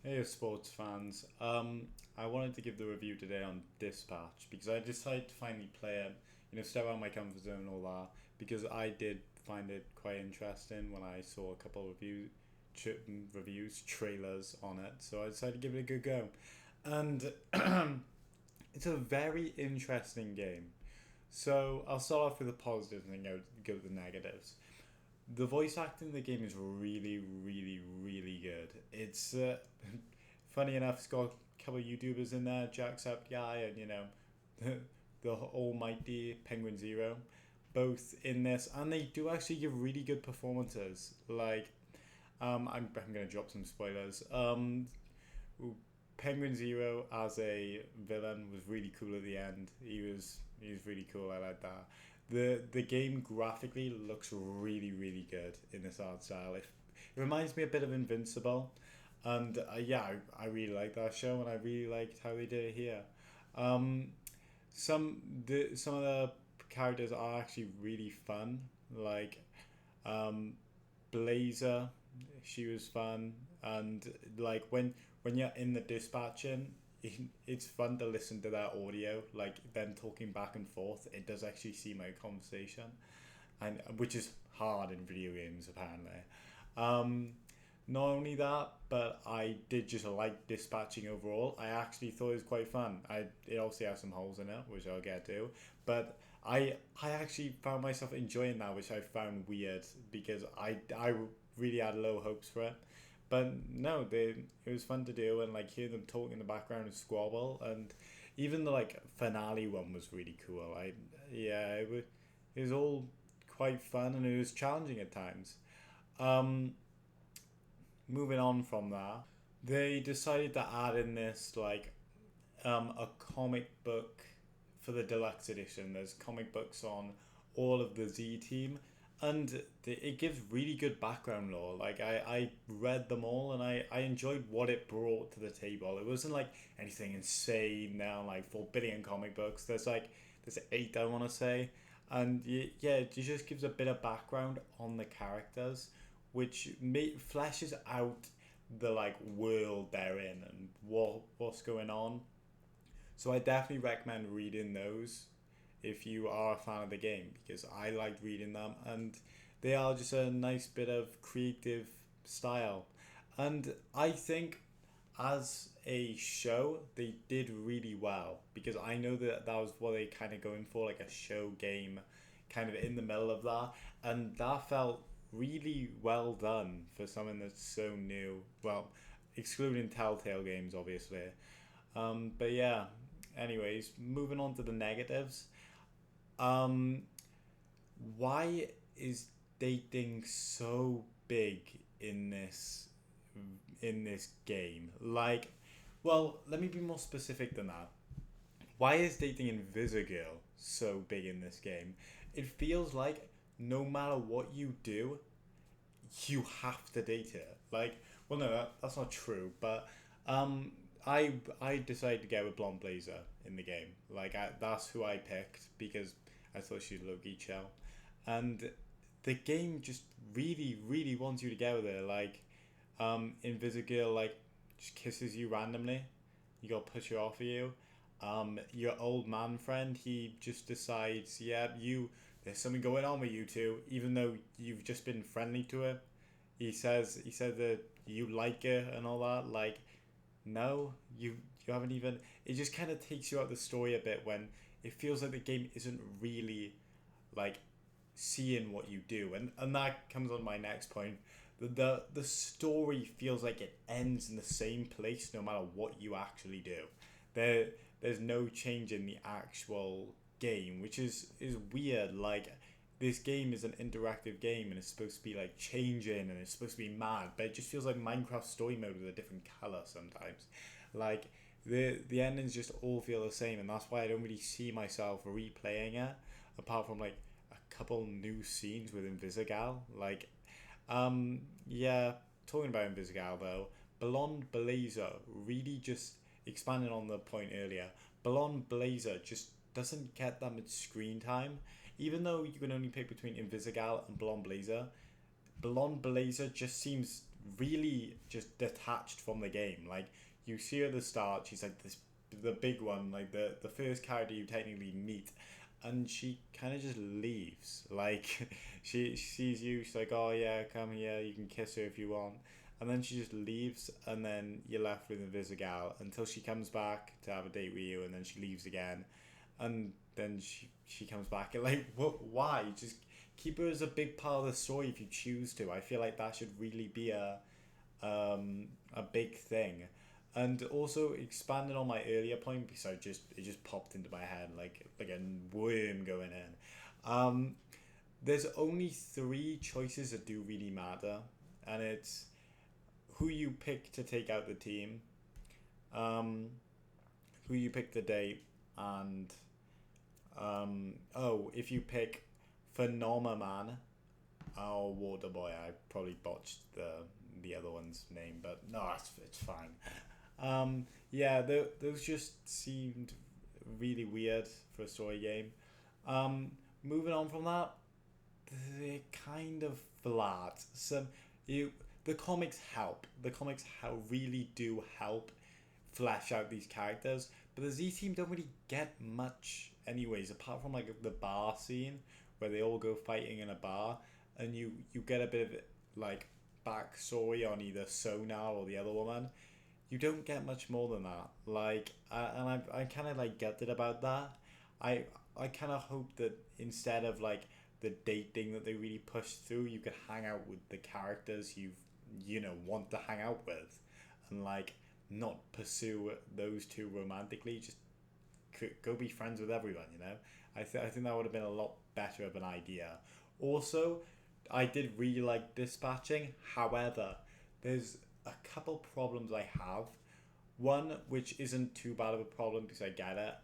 Hey, sports fans. I wanted to give the review today on Dispatch because I decided to finally play it, step out of my comfort zone and all that, because I did find it quite interesting when I saw a couple of reviews, trailers on it. So I decided to give it a good go. And it's a very interesting game. So I'll start off with the positives and then go to the negatives. The voice acting in the game is really, really, really good. It's funny enough, it's got a couple of YouTubers in there, Jacksepticeye and the almighty Penguin Zero, both in this, and they do actually give really good performances. Like, I'm gonna drop some spoilers. Penguin Zero as a villain was really cool at the end. He was really cool. I like that. The game graphically looks really really good in this art style. It reminds me a bit of Invincible, and yeah, I really like that show, and I really liked how they did it here. Um, some of the characters are actually really fun. Like um, Blazer, she was fun, and like when you're in the dispatching, it's fun to listen to that audio, like them talking back and forth. It does actually seem like a conversation, and which is hard in video games apparently. Um, Not only that, but I did just like dispatching overall. I actually thought it was quite fun. It obviously has some holes in it, which I'll get to, but I actually found myself enjoying that, which I found weird because I really had low hopes for it. But no, it was fun to do, and like hear them talk in the background and squabble, and even the like finale one was really cool. Yeah, it was all quite fun, and it was challenging at times. Um, Moving on from that, they decided to add in this like a comic book for the deluxe edition. There's comic books on all of the Z team, and it gives really good background lore. Like I read them all, and I enjoyed what it brought to the table. It wasn't like anything insane now, like 4 billion comic books. There's eight, I want to say, and yeah, it just gives a bit of background on the characters, which fleshes out the like world they're in and what's going on. So I definitely recommend reading those if you are a fan of the game, because I liked reading them, and they are just a nice bit of creative style. And I think as a show they did really well, because I know that that was what they kind of going for, like a show game kind of in the middle of that, and that felt really well done for something that's so new. Well, excluding Telltale games obviously. But yeah, anyways, moving on to the negatives. Um, why is dating so big in this game? Like, well, let me be more specific than that. Why is dating in Visagirl so big in this game? It feels like no matter what you do, you have to date her. Like, well, no, that's not true. But um, I decided to go with Blonde Blazer in the game. Like, that's who I picked because I thought she'd look chill, and the game just really, really wants you to go with her. Like, Invisigirl like just kisses you randomly. You got to push her off of you. Your old man friend, he just decides, yeah, there's something going on with you two, even though you've just been friendly to her. He said that you like her and all that. Like, no, you haven't even. It just kind of takes you out of the story a bit when it feels like the game isn't really like seeing what you do, and that comes on my next point. The story feels like it ends in the same place no matter what you actually do. There there's no change in the actual game, which is weird. Like, this game is an interactive game and it's supposed to be like changing and it's supposed to be mad, but it just feels like Minecraft story mode with a different color sometimes. Like, the endings just all feel the same, and that's why I don't really see myself replaying it, apart from like a couple new scenes with Invisigal. Like, yeah, talking about Invisigal though, Blonde Blazer really just expanding on the point earlier. Blonde Blazer just doesn't get that much screen time, even though you can only pick between Invisigal and Blonde Blazer. Blonde Blazer just seems really just detached from the game. Like you see her at the start, she's like this the big one, like the first character you technically meet, and she kind of just leaves. Like she sees you, she's like, oh yeah, come here, you can kiss her if you want, and then she just leaves, and then you're left with Invisigal until she comes back to have a date with you, and then she leaves again, and then she comes back, and like what? Why? Just keep her as a big part of the story if you choose to. I feel like that should really be a big thing. And also expanding on my earlier point, because it just popped into my head like a worm going in. There's only three choices that do really matter, and it's who you pick to take out the team, um, who you pick to date, and oh, if you pick Phenomenon or Water Boy, I probably botched the other one's name, but no, it's fine. Yeah, those just seemed really weird for a story game. Um, Moving on from that, they're kind of flat. You the comics help. The comics really do help flesh out these characters, but the Z team don't really get much anyways, apart from like the bar scene where they all go fighting in a bar, and you get a bit of like backstory on either Sonar or the other woman. You don't get much more than that. And I kind of like gutted about that. I I kind of hope that instead of like the dating that they really push through, you could hang out with the characters you know want to hang out with, and like not pursue those two romantically. Just go be friends with everyone. You know, I think that would have been a lot better of an idea. Also, I did really like dispatching. However, there's a couple problems I have. One which isn't too bad of a problem because I get it.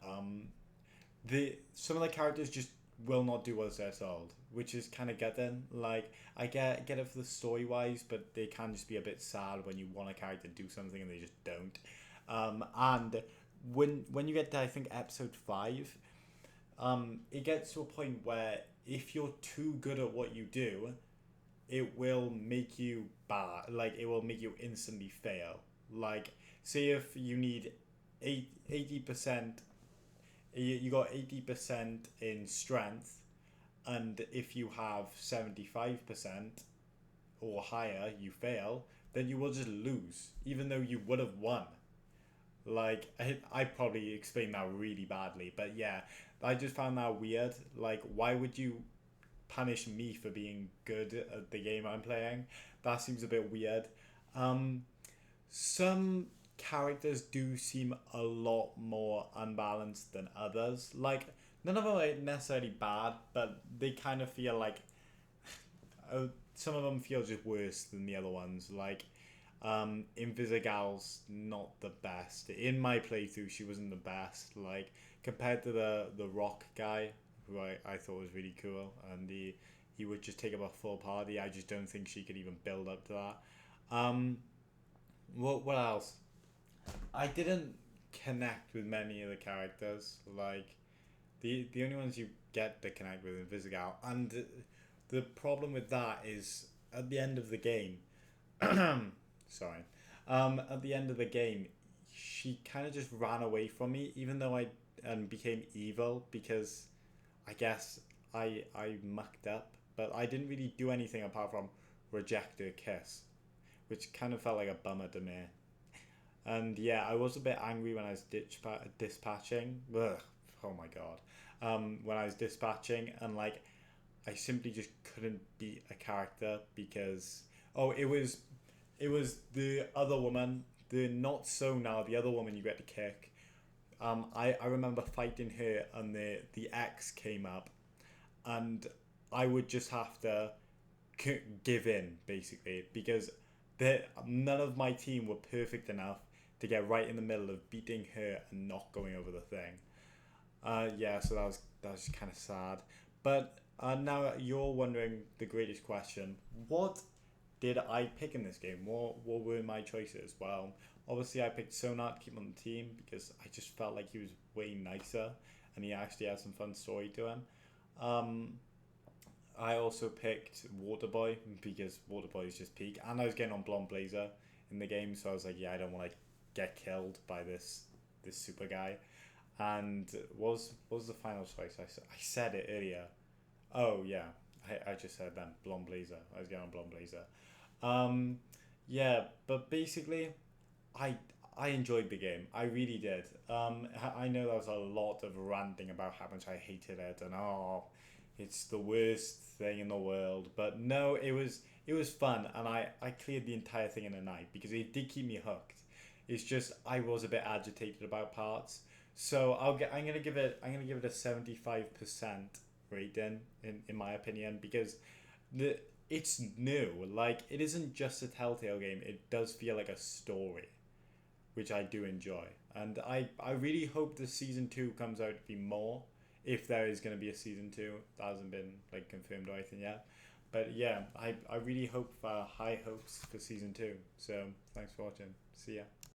The some of the characters just will not do as they're told, which is kind of getting. Like I get it for the story wise, but they can just be a bit sad when you want a character to do something and they just don't. And when you get to I think episode 5, it gets to a point where if you're too good at what you do, it will make you bad. Like it will make you instantly fail. Like say if you need 80%, you got 80% in strength, and if you have 75% or higher, you fail. Then you will just lose, even though you would have won. Like I probably explained that really badly, but yeah, I just found that weird. Like, why would you punish me for being good at the game I'm playing? That seems a bit weird. Um, some characters do seem a lot more unbalanced than others. Like, none of them are necessarily bad, but they kind of feel like some of them feel just worse than the other ones. Like, Invisigal's not the best. In my playthrough, she wasn't the best. Like, compared to the rock guy, who I thought was really cool, and he would just take up a full party. I just don't think she could even build up to that. What else? I didn't connect with many of the characters. Like the only ones you get to connect with are Visigal, and the problem with that is at the end of the game. Sorry. At the end of the game, she kind of just ran away from me, even though I became evil because I guess I mucked up, but I didn't really do anything apart from reject her kiss, which kind of felt like a bummer to me. And yeah, I was a bit angry when I was dispatching. Ugh, oh my god. When I was dispatching, and like I simply just couldn't beat a character because oh, it was the other woman, the not so now the other woman you get to kick. I remember fighting her, and the X came up, and I would just have to give in basically because none of my team were perfect enough to get right in the middle of beating her and not going over the thing. Yeah, so that was kind of sad. But now you're wondering the greatest question: what did I pick in this game? What were my choices? Well, obviously I picked Sonar to keep on the team because I just felt like he was way nicer and he actually had some fun story to him. Um, I also picked Waterboy because Waterboy is just peak, and I was getting on Blonde Blazer in the game, so I was like, yeah, I don't want to get killed by this super guy. And what was the final choice? I said it earlier. Oh yeah, I just said then Blonde Blazer. I was getting on Blonde Blazer. Um, yeah, but basically, I I enjoyed the game. I really did. I know there was a lot of ranting about how much I hated it and it's the worst thing in the world. But no, it was fun, and I cleared the entire thing in a night because it did keep me hooked. It's just I was a bit agitated about parts, so I'm gonna give it a 75% rating in my opinion because the it's new. Like it isn't just a Telltale game. It does feel like a story, which I do enjoy. And I really hope the season two comes out to be more. If there is going to be a season two, that hasn't been like confirmed or anything yet. But yeah, I really hope high hopes for season two. So thanks for watching. See ya.